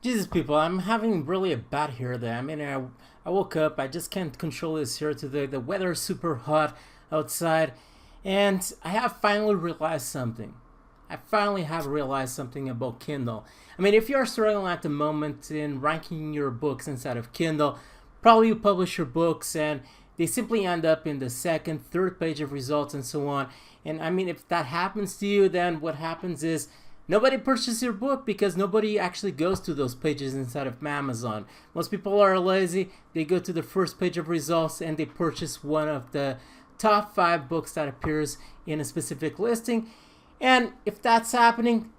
Jesus, people, I'm having really a bad hair day. I woke up, I just can't control this hair today. The weather is super hot outside, and I have finally realized something. I finally have realized something about Kindle. If you're struggling at the moment in ranking your books inside of Kindle, probably you publish your books and they simply end up in the second, third page of results and so on. And if that happens to you, then what happens is nobody purchases your book because nobody actually goes to those pages inside of Amazon. Most people are lazy. They go to the first page of results and they purchase one of the top 5 books that appears in a specific listing. And if that's happening,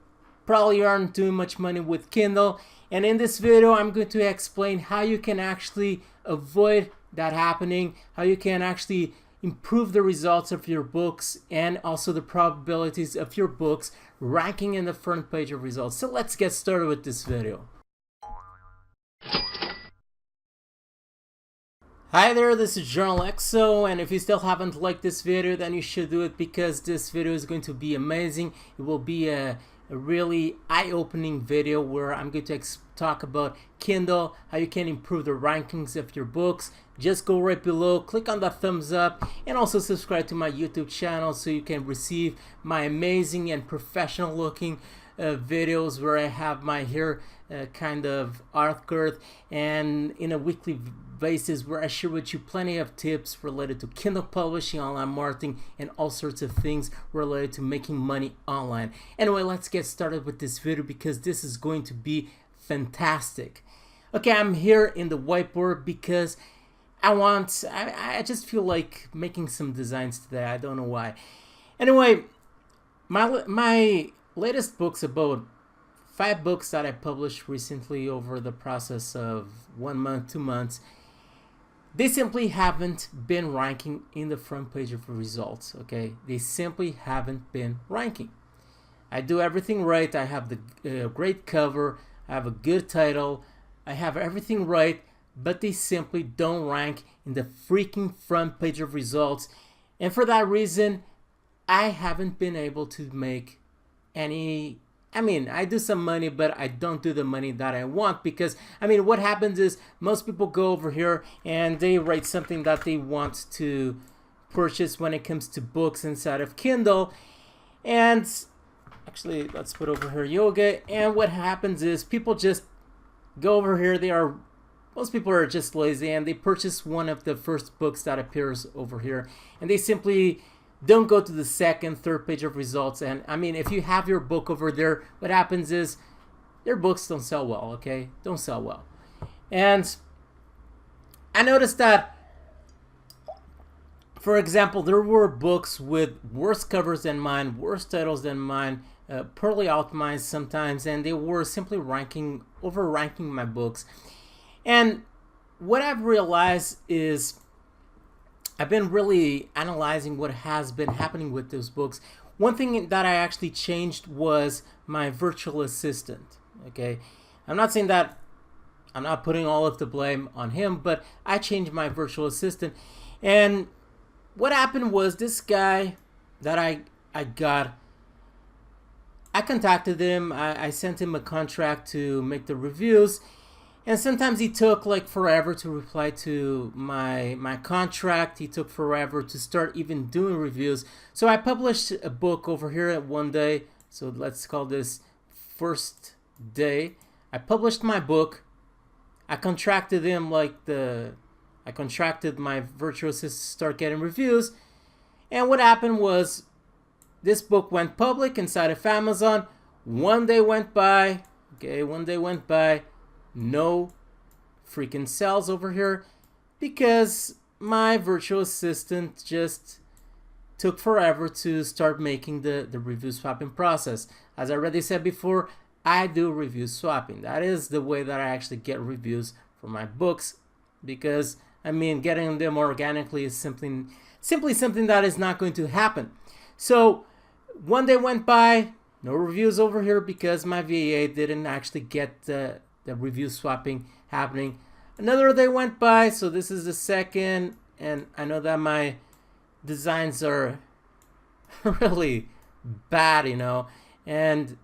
probably you aren't doing much money with Kindle. And in this video, I'm going to explain how you can actually avoid that happening, how you can actually improve the results of your books and also the probabilities of your books ranking in the front page of results. So let's get started with this video. Hi there, this is Journal XO, and if you still haven't liked this video, then you should do it because this video is going to be amazing. It will be a really eye-opening video where I'm going to talk about Kindle, how you can improve the rankings of your books. Just go right below, click on the thumbs up, and also subscribe to my YouTube channel so you can receive my amazing and professional looking videos where I have my hair kind of arched and in a weekly basis where I share with you plenty of tips related to Kindle publishing, online marketing, and all sorts of things related to making money online. Anyway, let's get started with this video because this is going to be fantastic. Okay, I'm here in the whiteboard because I just feel like making some designs today. I don't know why. Anyway, my latest book's about 5 books that I published recently over the process of 1 month, 2 months. They simply haven't been ranking in the front page of results, okay? They simply haven't been ranking. I do everything right. I have the great cover. I have a good title. I have everything right, but they simply don't rank in the freaking front page of results. And for that reason, I haven't been able to make any... I do some money, but I don't do the money that I want because, what happens is most people go over here and they write something that they want to purchase when it comes to books inside of Kindle. And actually, let's put over here yoga. And what happens is people just go over here. Most people are just lazy and they purchase one of the first books that appears over here. And they simply don't go to the second, third page of results. And if you have your book over there, what happens is their books don't sell well, okay? Don't sell well. And I noticed that, for example, there were books with worse covers than mine, worse titles than mine, poorly optimized sometimes, and they were simply overranking my books. And what I've realized is I've been really analyzing what has been happening with those books. One thing that I actually changed was my virtual assistant. Okay, I'm not saying that I'm not putting all of the blame on him, but I changed my virtual assistant. And what happened was this guy that I contacted him. I sent him a contract to make the reviews. And sometimes he took like forever to reply to my contract. He took forever to start even doing reviews. So I published a book over here at one day. So let's call this first day. I published my book. I contracted him I contracted my virtual assistant to start getting reviews. And what happened was this book went public inside of Amazon. One day went by. Okay, one day went by. No freaking sales over here because my virtual assistant just took forever to start making the review swapping process. As I already said before, I do review swapping. That is the way that I actually get reviews for my books because getting them organically is simply something that is not going to happen. So one day went by, no reviews over here because my VA didn't actually get the review swapping happening. Another day went by, so this is the second, and I know that my designs are really bad, and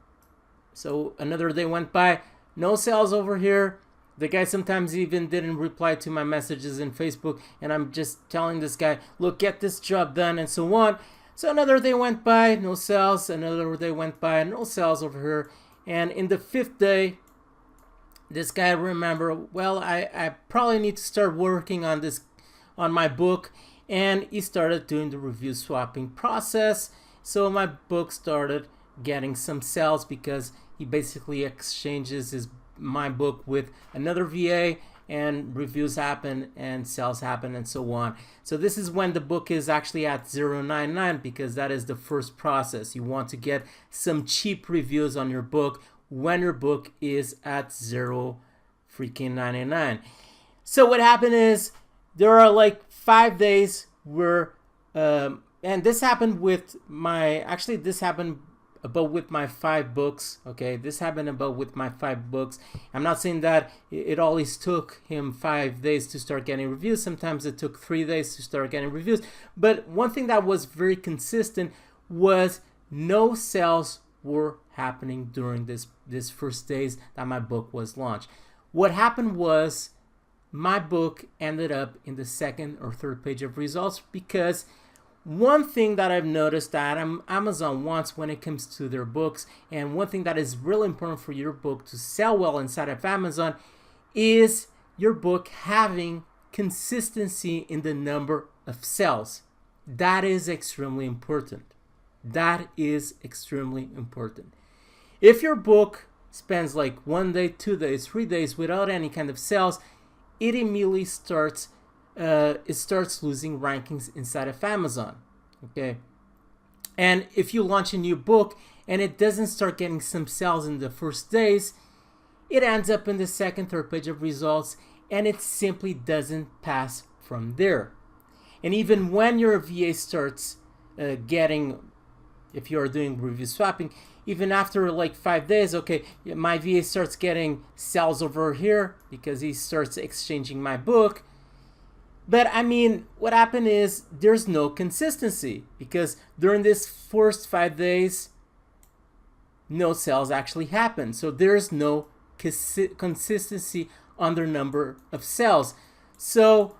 so another day went by, no sales over here. The guy sometimes even didn't reply to my messages in Facebook, and I'm just telling this guy, look, get this job done, and so on. So another day went by, no sales. Another day went by, no sales over here. And in the 5th day, this guy remembered, well, I probably need to start working on my book. And he started doing the review swapping process. So my book started getting some sales because he basically exchanges my book with another VA, and reviews happen and sales happen and so on. So this is when the book is actually at 0.99, because that is the first process. You want to get some cheap reviews on your book when your book is at 0.99. So what happened is there are like 5 days where and this happened with this happened about with my 5 books. Okay, this happened about with my 5 books. I'm not saying that it always took him 5 days to start getting reviews. Sometimes it took 3 days to start getting reviews. But one thing that was very consistent was no sales were happening during this first days that my book was launched. What happened was my book ended up in the 2nd or 3rd page of results, because one thing that I've noticed that Amazon wants when it comes to their books, and one thing that is really important for your book to sell well inside of Amazon, is your book having consistency in the number of sales. That is extremely important. That is extremely important. If your book spends like 1 day, 2 days, 3 days without any kind of sales, it immediately starts losing rankings inside of Amazon. Okay, and if you launch a new book and it doesn't start getting some sales in the first days, it ends up in the 2nd, 3rd page of results, and it simply doesn't pass from there. And even when your VA starts getting, if you're doing review swapping, even after like 5 days, okay, my VA starts getting sales over here because he starts exchanging my book. But I mean, what happened is there's no consistency, because during this first 5 days, no sales actually happened. So there's no consistency on their number of sales. So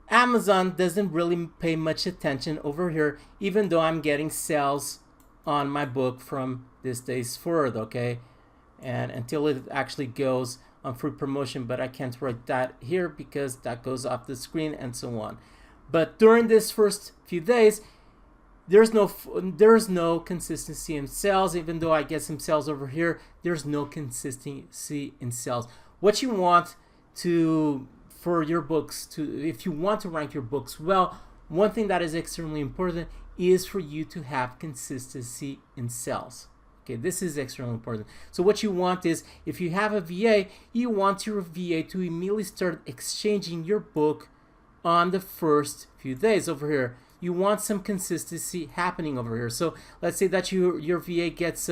Amazon doesn't really pay much attention over here, even though I'm getting sales on my book from this days forward, okay? And until it actually goes on free promotion, but I can't write that here because that goes off the screen and so on. But during this first few days, there's no consistency in sales. Even though I get some sales over here, there's no consistency in sales. What you want for your books if you want to rank your books well, one thing that is extremely important is for you to have consistency in sales. Okay, this is extremely important. So what you want is, if you have a VA, you want your VA to immediately start exchanging your book on the first few days over here. You want some consistency happening over here. So let's say that your VA gets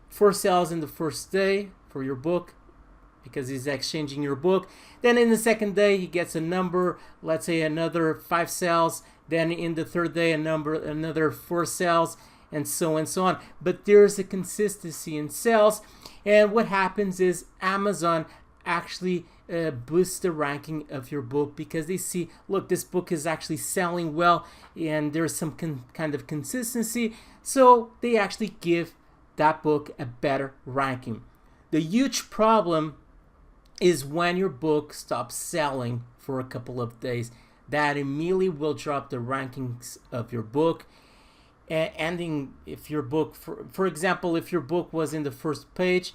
4 sales in the first day for your book, because he's exchanging your book. Then in the 2nd day, he gets a number, let's say another 5 sales. Then in the 3rd day, another 4 sales, and so on. But there's a consistency in sales, and what happens is Amazon actually boosts the ranking of your book, because they see, look, this book is actually selling well, and there's some kind of consistency, so they actually give that book a better ranking. The huge problem is when your book stops selling for a couple of days. That immediately will drop the rankings of your book. Ending, if your book, for example, if your book was in the first page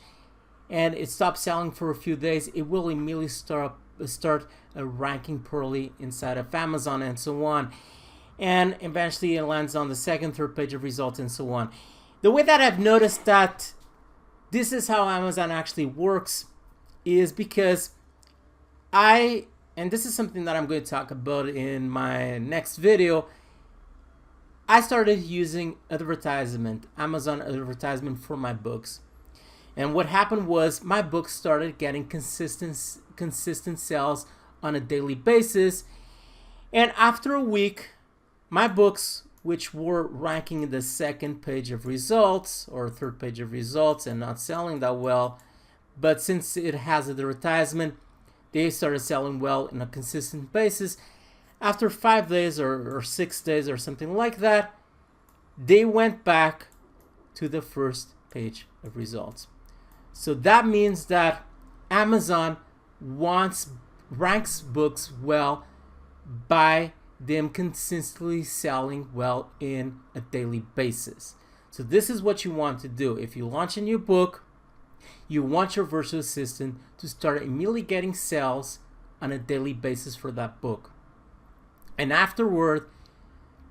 and it stopped selling for a few days, it will immediately start ranking poorly inside of Amazon and so on. And eventually it lands on the 2nd, 3rd page of results and so on. The way that I've noticed that this is how Amazon actually works is because and this is something that I'm going to talk about in my next video, I started using Amazon advertisement for my books. And what happened was my books started getting consistent sales on a daily basis. And after a week, my books, which were ranking in the 2nd page of results or 3rd page of results and not selling that well, but since it has advertisement, they started selling well on a consistent basis. After 5 days or 6 days or something like that, they went back to the first page of results. So that means that Amazon ranks books well by them consistently selling well in a daily basis. So this is what you want to do. If you launch a new book, you want your virtual assistant to start immediately getting sales on a daily basis for that book. And afterward,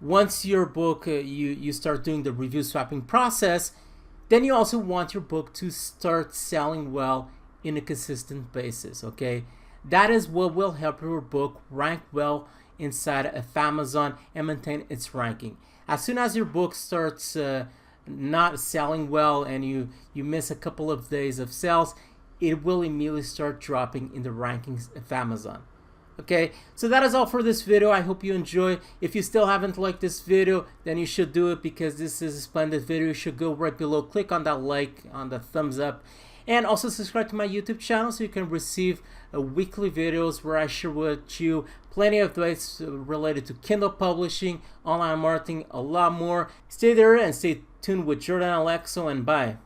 once your book, you start doing the review swapping process, then you also want your book to start selling well in a consistent basis, okay? That is what will help your book rank well inside of Amazon and maintain its ranking. As soon as your book starts not selling well and you miss a couple of days of sales, it will immediately start dropping in the rankings of Amazon. Okay, so that is all for this video. I hope you enjoy. If you still haven't liked this video, then you should do it, because this is a splendid video. You should go right below, click on that like, on the thumbs up, and also subscribe to my YouTube channel so you can receive weekly videos where I share with you plenty of advice related to Kindle publishing, online marketing, a lot more. Stay there and stay tuned with Jordan Alexo, and bye.